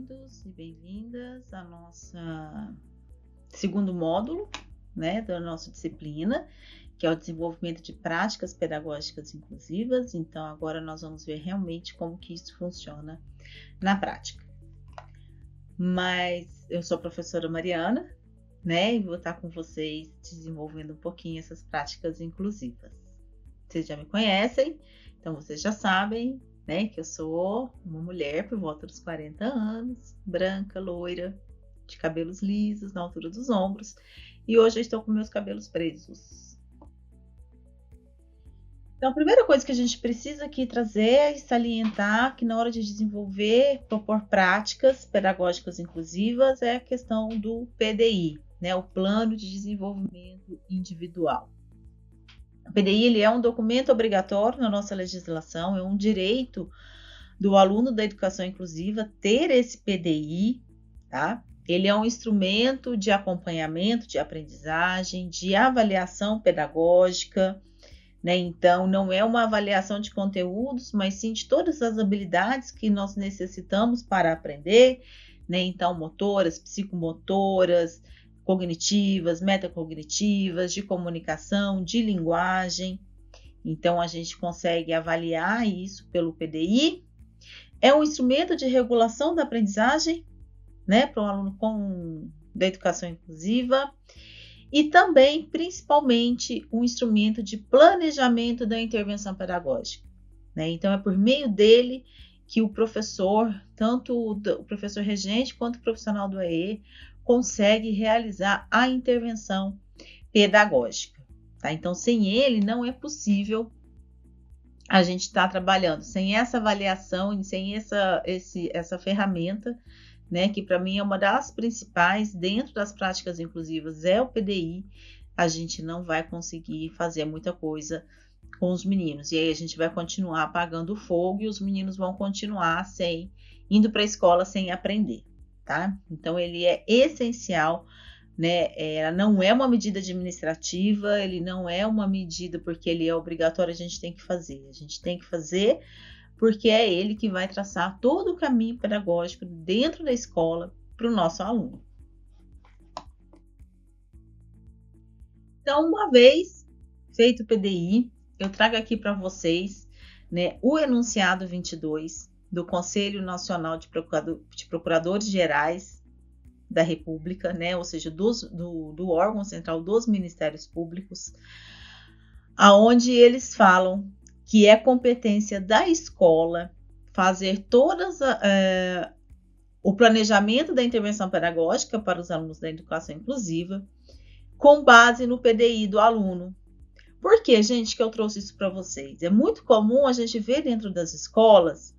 bem-vindos e bem-vindas ao nosso segundo módulo, né, da nossa disciplina, que é o desenvolvimento de práticas pedagógicas inclusivas. Então, agora nós vamos ver realmente como que isso funciona na prática. Mas eu sou a professora Mariana, né, e vou estar com vocês desenvolvendo um pouquinho essas práticas inclusivas. Vocês já me conhecem, então vocês já sabem, né, que eu sou uma mulher por volta dos 40 anos, branca, loira, de cabelos lisos, na altura dos ombros, e hoje eu estou com meus cabelos presos. Então, a primeira coisa que a gente precisa aqui trazer e salientar que na hora de desenvolver, propor práticas pedagógicas inclusivas é a questão do PDI, né, o Plano de Desenvolvimento Individual. O PDI ele é um documento obrigatório na nossa legislação, é um direito do aluno da educação inclusiva ter esse PDI, tá? Ele é um instrumento de acompanhamento, de aprendizagem, de avaliação pedagógica, né? Então, não é uma avaliação de conteúdos, mas sim de todas as habilidades que nós necessitamos para aprender, né? Então, motoras, psicomotoras, cognitivas, metacognitivas, de comunicação, de linguagem. Então, a gente consegue avaliar isso pelo PDI. É um instrumento de regulação da aprendizagem, né, para um aluno da educação inclusiva. E também, principalmente, um instrumento de planejamento da intervenção pedagógica, né? Então, é por meio dele que o professor, tanto o professor regente quanto o profissional do EE, consegue realizar a intervenção pedagógica, tá? Então, sem ele, não é possível a gente estar trabalhando. Sem essa avaliação e sem essa ferramenta, né, que para mim é uma das principais dentro das práticas inclusivas, é o PDI, a gente não vai conseguir fazer muita coisa com os meninos. E aí a gente vai continuar apagando o fogo e os meninos vão continuar indo para a escola sem aprender, tá? Então, ele é essencial, né? Não é uma medida administrativa, ele não é uma medida porque ele é obrigatório, a gente tem que fazer. A gente tem que fazer porque é ele que vai traçar todo o caminho pedagógico dentro da escola para o nosso aluno. Então, uma vez feito o PDI, eu trago aqui para vocês, né, o enunciado 22 do Conselho Nacional de Procuradores Gerais da República, né, ou seja, do órgão central dos Ministérios Públicos, aonde eles falam que é competência da escola fazer o planejamento da intervenção pedagógica para os alunos da educação inclusiva com base no PDI do aluno. Por que, gente, que eu trouxe isso para vocês? É muito comum a gente ver dentro das escolas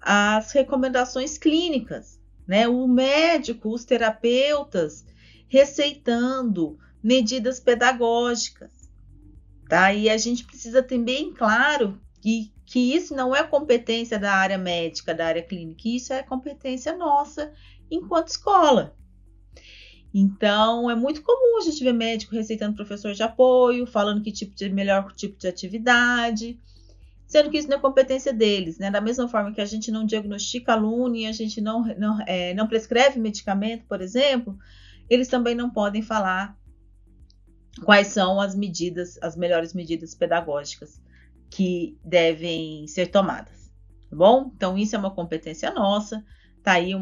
as recomendações clínicas, né? O médico, os terapeutas receitando medidas pedagógicas, tá? E a gente precisa ter bem claro que isso não é competência da área médica, da área clínica, isso é competência nossa enquanto escola. Então, é muito comum a gente ver médico receitando professor de apoio, falando melhor tipo de atividade, sendo que isso não é competência deles, né? Da mesma forma que a gente não diagnostica aluno e a gente não prescreve medicamento, por exemplo, eles também não podem falar quais são as melhores medidas pedagógicas que devem ser tomadas, tá bom? Então, isso é uma competência nossa. Tá aí o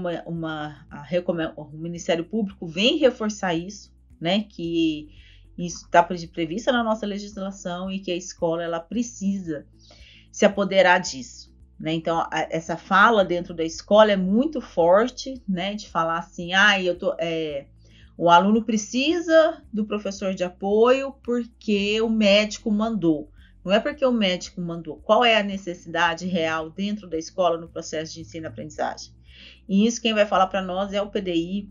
Ministério Público vem reforçar isso, né? Que isso está previsto na nossa legislação e que a escola ela precisa se apoderar disso, né? Então, essa fala dentro da escola é muito forte, né? De falar assim, o aluno precisa do professor de apoio porque o médico mandou. Não é porque o médico mandou. Qual é a necessidade real dentro da escola no processo de ensino-aprendizagem? E isso quem vai falar para nós é o PDI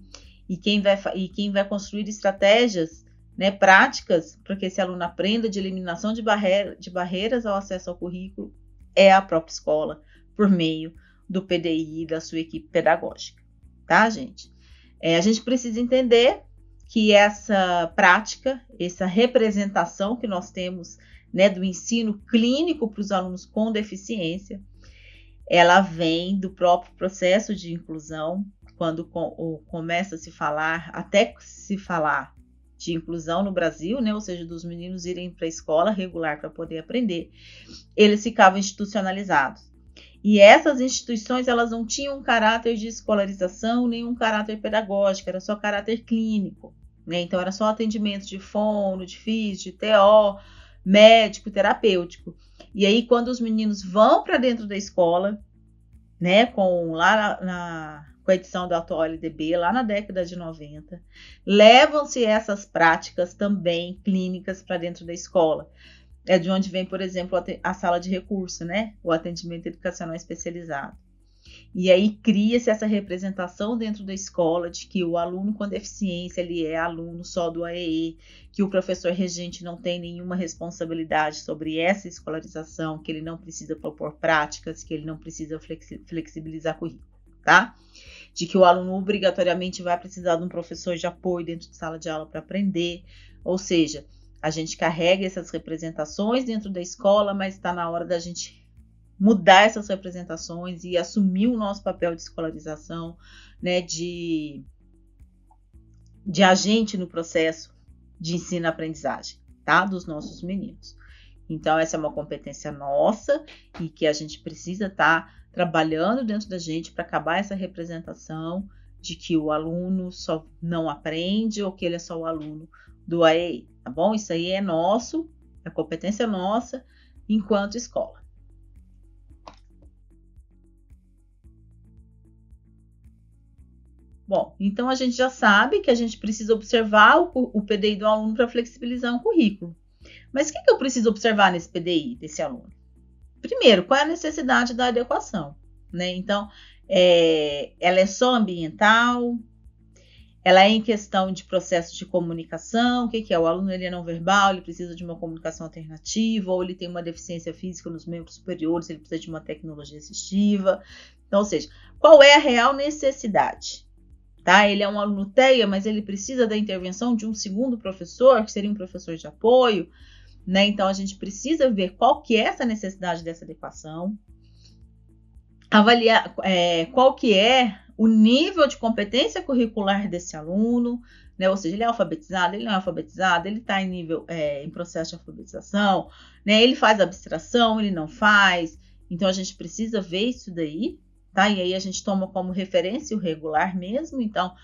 e quem vai construir estratégias, né, práticas para que esse aluno aprenda de eliminação de barreiras ao acesso ao currículo é a própria escola, por meio do PDI e da sua equipe pedagógica, tá, gente? A gente precisa entender que essa prática, essa representação que nós temos, né, do ensino clínico para os alunos com deficiência, ela vem do próprio processo de inclusão, quando começa a se falar, até se falar de inclusão no Brasil, né, ou seja, dos meninos irem para a escola regular para poder aprender, eles ficavam institucionalizados. E essas instituições, elas não tinham um caráter de escolarização, nem um caráter pedagógico, era só caráter clínico, né? Então, era só atendimento de fono, de físio, de TO, médico, terapêutico. E aí, quando os meninos vão para dentro da escola, né, com a edição da atual LDB, lá na década de 90, levam-se essas práticas também clínicas para dentro da escola. É de onde vem, por exemplo, a sala de recurso, né, o atendimento educacional especializado. E aí cria-se essa representação dentro da escola de que o aluno com deficiência, ele é aluno só do AEE, que o professor regente não tem nenhuma responsabilidade sobre essa escolarização, que ele não precisa propor práticas, que ele não precisa flexibilizar currículo, tá? De que o aluno obrigatoriamente vai precisar de um professor de apoio dentro de sala de aula para aprender, ou seja, a gente carrega essas representações dentro da escola, mas está na hora da gente mudar essas representações e assumir o nosso papel de escolarização, né, de agente no processo de ensino-aprendizagem, tá, dos nossos meninos. Então, essa é uma competência nossa e que a gente precisa estar trabalhando dentro da gente para acabar essa representação de que o aluno só não aprende ou que ele é só o aluno do AEI, tá bom? Isso aí é nosso, é competência nossa enquanto escola. Bom, então a gente já sabe que a gente precisa observar o PDI do aluno para flexibilizar um currículo. Mas o que eu preciso observar nesse PDI desse aluno? Primeiro, qual é a necessidade da adequação, né? Então, ela é só ambiental, ela é em questão de processo de comunicação, o que é? O aluno ele é não verbal, ele precisa de uma comunicação alternativa, ou ele tem uma deficiência física nos membros superiores, ele precisa de uma tecnologia assistiva. Então, ou seja, qual é a real necessidade? Tá? Ele é um aluno TEA, mas ele precisa da intervenção de um segundo professor, que seria um professor de apoio, né? Então, a gente precisa ver qual que é essa necessidade dessa adequação, avaliar qual que é o nível de competência curricular desse aluno, né? Ou seja, ele é alfabetizado, ele não é alfabetizado, ele está em processo de alfabetização, né? Ele faz abstração, ele não faz. Então, a gente precisa ver isso daí, tá? E aí a gente toma como referência o regular mesmo. Então,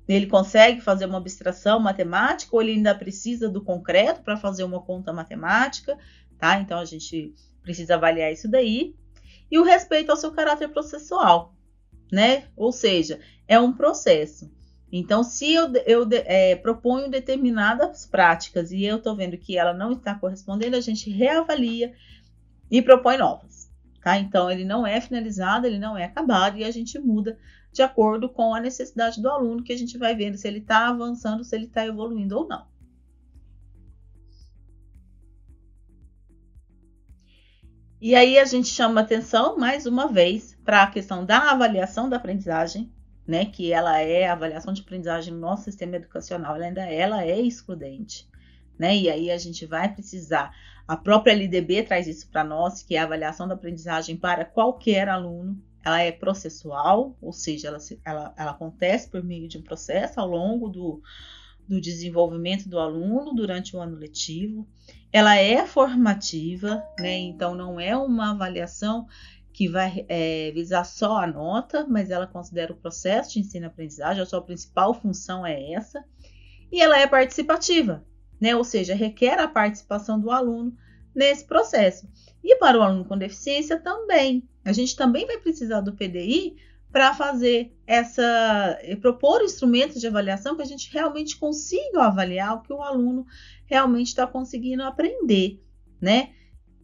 ele consegue fazer uma abstração matemática ou ele ainda precisa do concreto para fazer uma conta matemática, tá? Então, a gente precisa avaliar isso daí. E o respeito ao seu caráter processual, né? Ou seja, é um processo. Então, se eu proponho determinadas práticas e eu estou vendo que ela não está correspondendo, a gente reavalia e propõe novas, tá? Então, ele não é finalizado, ele não é acabado e a gente muda de acordo com a necessidade do aluno, que a gente vai vendo se ele está avançando, se ele está evoluindo ou não. E aí a gente chama atenção, mais uma vez, para a questão da avaliação da aprendizagem, né? Que ela a avaliação de aprendizagem no nosso sistema educacional, ela é excludente, né? E aí a gente vai precisar, a própria LDB traz isso para nós, que é a avaliação da aprendizagem para qualquer aluno, ela é processual, ou seja, ela acontece por meio de um processo ao longo do desenvolvimento do aluno durante o ano letivo. Ela é formativa, né? Então não é uma avaliação que vai visar só a nota, mas ela considera o processo de ensino-aprendizagem, a sua principal função é essa. E ela é participativa, né? Ou seja, requer a participação do aluno nesse processo. E para o aluno com deficiência também. A gente também vai precisar do PDI para fazer propor instrumentos de avaliação que a gente realmente consiga avaliar o que o aluno realmente está conseguindo aprender, né?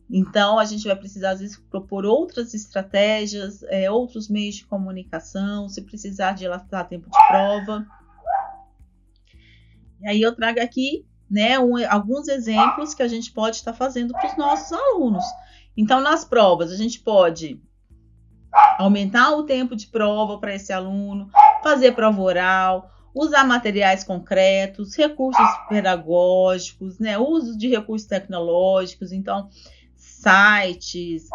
Então, a gente vai precisar, às vezes, propor outras estratégias, outros meios de comunicação, se precisar dilatar tempo de prova. E aí eu trago aqui, né, alguns exemplos que a gente pode estar fazendo para os nossos alunos. Então, nas provas, a gente pode aumentar o tempo de prova para esse aluno, fazer prova oral, usar materiais concretos, recursos pedagógicos, né, uso de recursos tecnológicos, então, sites,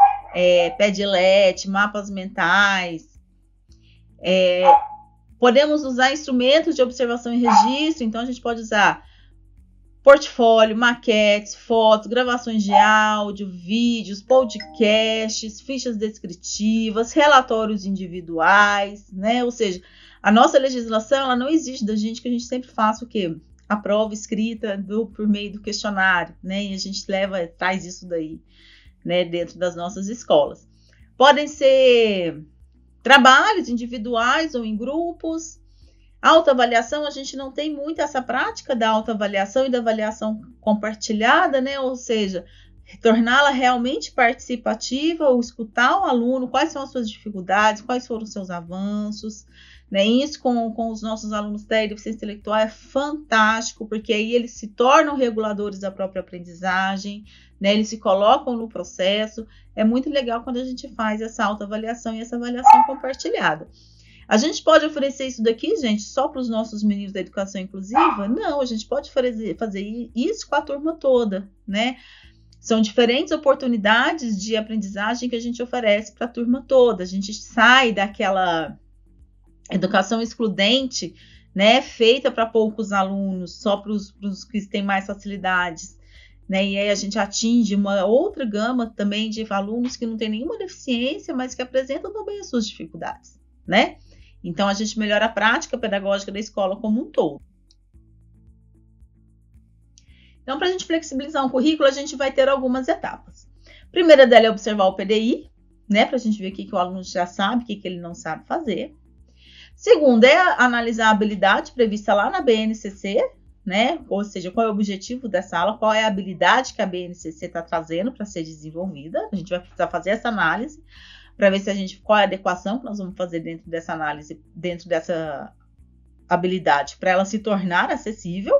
Padlet, mapas mentais, Podemos usar instrumentos de observação e registro, então a gente pode usar portfólio, maquetes, fotos, gravações de áudio, vídeos, podcasts, fichas descritivas, relatórios individuais, né? Ou seja, a nossa legislação ela não exige da gente que a gente sempre faça o quê? A prova escrita por meio do questionário, né? E a gente traz isso daí, né, dentro das nossas escolas. Podem ser trabalhos individuais ou em grupos. Autoavaliação, a gente não tem muito essa prática da autoavaliação e da avaliação compartilhada, né? Ou seja, torná-la realmente participativa, ou escutar o aluno, quais são as suas dificuldades, quais foram os seus avanços, né? Isso com os nossos alunos da deficiência intelectual é fantástico, porque aí eles se tornam reguladores da própria aprendizagem, né? Eles se colocam no processo. É muito legal quando a gente faz essa autoavaliação e essa avaliação compartilhada. A gente pode oferecer isso daqui, gente, só para os nossos meninos da educação inclusiva? Não, a gente pode fazer isso com a turma toda, né? São diferentes oportunidades de aprendizagem que a gente oferece para a turma toda. A gente sai daquela educação excludente, né, feita para poucos alunos, só para os que têm mais facilidades, né? E aí a gente atinge uma outra gama também de alunos que não têm nenhuma deficiência, mas que apresentam também as suas dificuldades, né? Então, a gente melhora a prática pedagógica da escola como um todo. Então, para a gente flexibilizar um currículo, a gente vai ter algumas etapas. A primeira dela é observar o PDI, né? Para a gente ver o que o aluno já sabe, o que ele não sabe fazer. Segunda é analisar a habilidade prevista lá na BNCC, né? Ou seja, qual é o objetivo dessa aula, qual é a habilidade que a BNCC está trazendo para ser desenvolvida. A gente vai precisar fazer essa análise para ver qual é a adequação que nós vamos fazer dentro dessa análise, dentro dessa habilidade, para ela se tornar acessível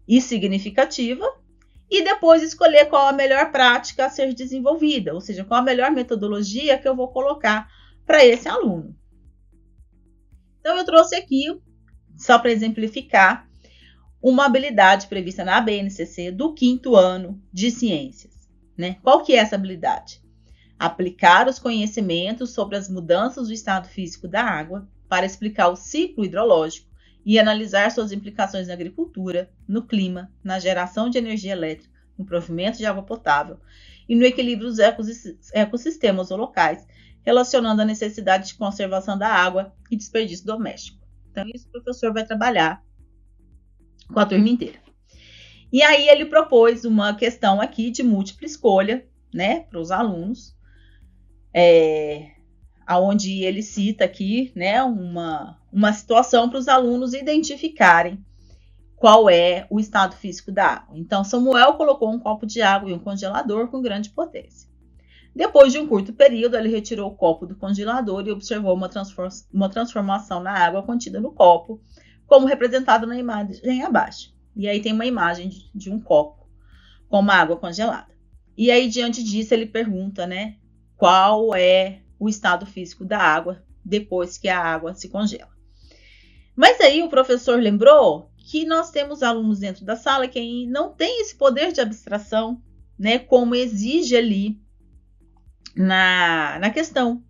e significativa, e depois escolher qual a melhor prática a ser desenvolvida, ou seja, qual a melhor metodologia que eu vou colocar para esse aluno. Então, eu trouxe aqui, só para exemplificar, uma habilidade prevista na BNCC do 5º ano de ciências, né? Qual que é essa habilidade? Aplicar os conhecimentos sobre as mudanças do estado físico da água para explicar o ciclo hidrológico e analisar suas implicações na agricultura, no clima, na geração de energia elétrica, no provimento de água potável e no equilíbrio dos ecossistemas locais, relacionando a necessidade de conservação da água e desperdício doméstico. Então, isso o professor vai trabalhar com a turma inteira. E aí, ele propôs uma questão aqui de múltipla escolha, né, para os alunos, onde ele cita aqui, né, uma situação para os alunos identificarem qual é o estado físico da água. Então, Samuel colocou um copo de água em um congelador com grande potência. Depois de um curto período, ele retirou o copo do congelador e observou uma transformação na água contida no copo, como representado na imagem abaixo. E aí tem uma imagem de um copo com uma água congelada. E aí, diante disso, ele pergunta, né, qual é o estado físico da água depois que a água se congela. Mas aí o professor lembrou que nós temos alunos dentro da sala que não tem esse poder de abstração, né, como exige ali na questão.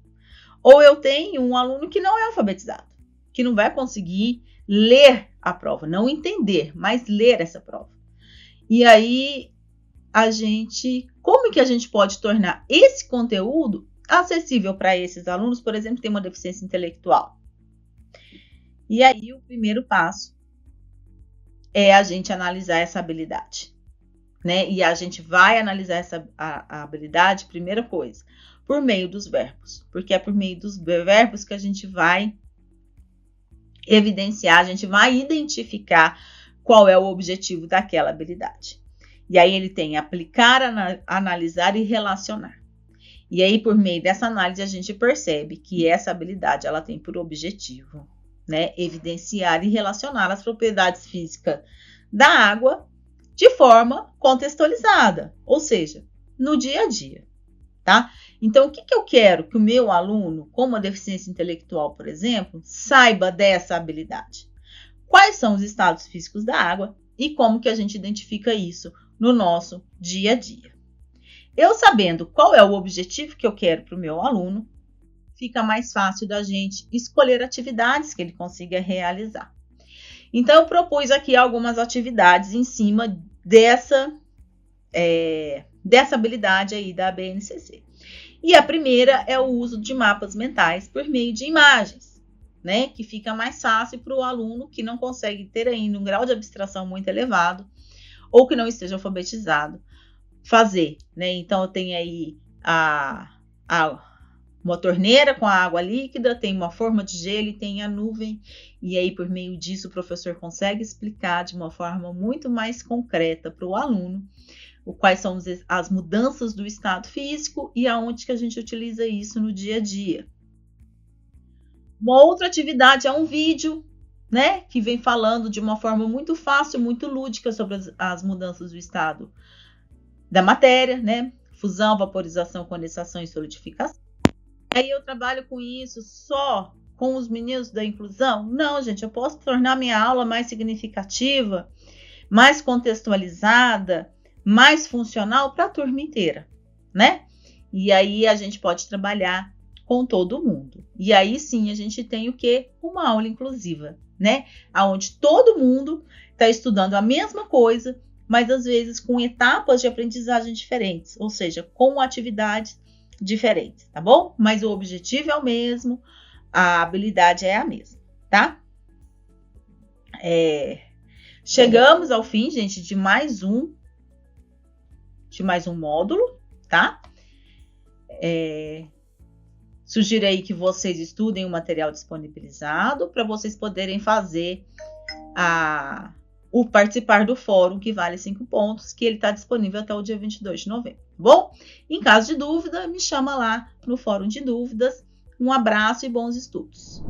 Ou eu tenho um aluno que não é alfabetizado, que não vai conseguir ler a prova, não entender, mas ler essa prova. E aí, como que a gente pode tornar esse conteúdo acessível para esses alunos, por exemplo, que têm uma deficiência intelectual? E aí, o primeiro passo é a gente analisar essa habilidade, né? E a gente vai analisar a habilidade, primeira coisa, por meio dos verbos, porque é por meio dos verbos que a gente vai evidenciar, a gente vai identificar qual é o objetivo daquela habilidade. E aí ele tem aplicar, analisar e relacionar. E aí, por meio dessa análise, a gente percebe que essa habilidade ela tem por objetivo, né, evidenciar e relacionar as propriedades físicas da água de forma contextualizada, ou seja, no dia a dia, tá? Então, o que eu quero que o meu aluno, com uma deficiência intelectual, por exemplo, saiba dessa habilidade? Quais são os estados físicos da água e como que a gente identifica isso no nosso dia a dia? Eu sabendo qual é o objetivo que eu quero para o meu aluno, fica mais fácil da gente escolher atividades que ele consiga realizar. Então, eu propus aqui algumas atividades em cima dessa habilidade aí da BNCC. E a primeira é o uso de mapas mentais por meio de imagens, né? Que fica mais fácil para o aluno que não consegue ter ainda um grau de abstração muito elevado ou que não esteja alfabetizado fazer, né? Então, eu tenho aí uma torneira com a água líquida, tem uma forma de gelo e tem a nuvem. E aí, por meio disso, o professor consegue explicar de uma forma muito mais concreta para o aluno quais são as mudanças do estado físico e aonde que a gente utiliza isso no dia a dia. Uma outra atividade é um vídeo, né, que vem falando de uma forma muito fácil, muito lúdica sobre as mudanças do estado da matéria, né, fusão, vaporização, condensação e solidificação. Aí eu trabalho com isso só com os meninos da inclusão? Não, gente, eu posso tornar minha aula mais significativa, mais contextualizada, mais funcional para a turma inteira, né? E aí a gente pode trabalhar com todo mundo. E aí sim a gente tem o quê? Uma aula inclusiva, né? Onde todo mundo está estudando a mesma coisa, mas às vezes com etapas de aprendizagem diferentes, ou seja, com atividades diferentes, tá bom? Mas o objetivo é o mesmo, a habilidade é a mesma, tá? Chegamos ao fim, gente, de mais um módulo, tá? Sugiro aí que vocês estudem o material disponibilizado para vocês poderem fazer o participar do fórum, que vale 5 pontos, que ele está disponível até o dia 22 de novembro. Bom, em caso de dúvida, me chama lá no fórum de dúvidas. Um abraço e bons estudos.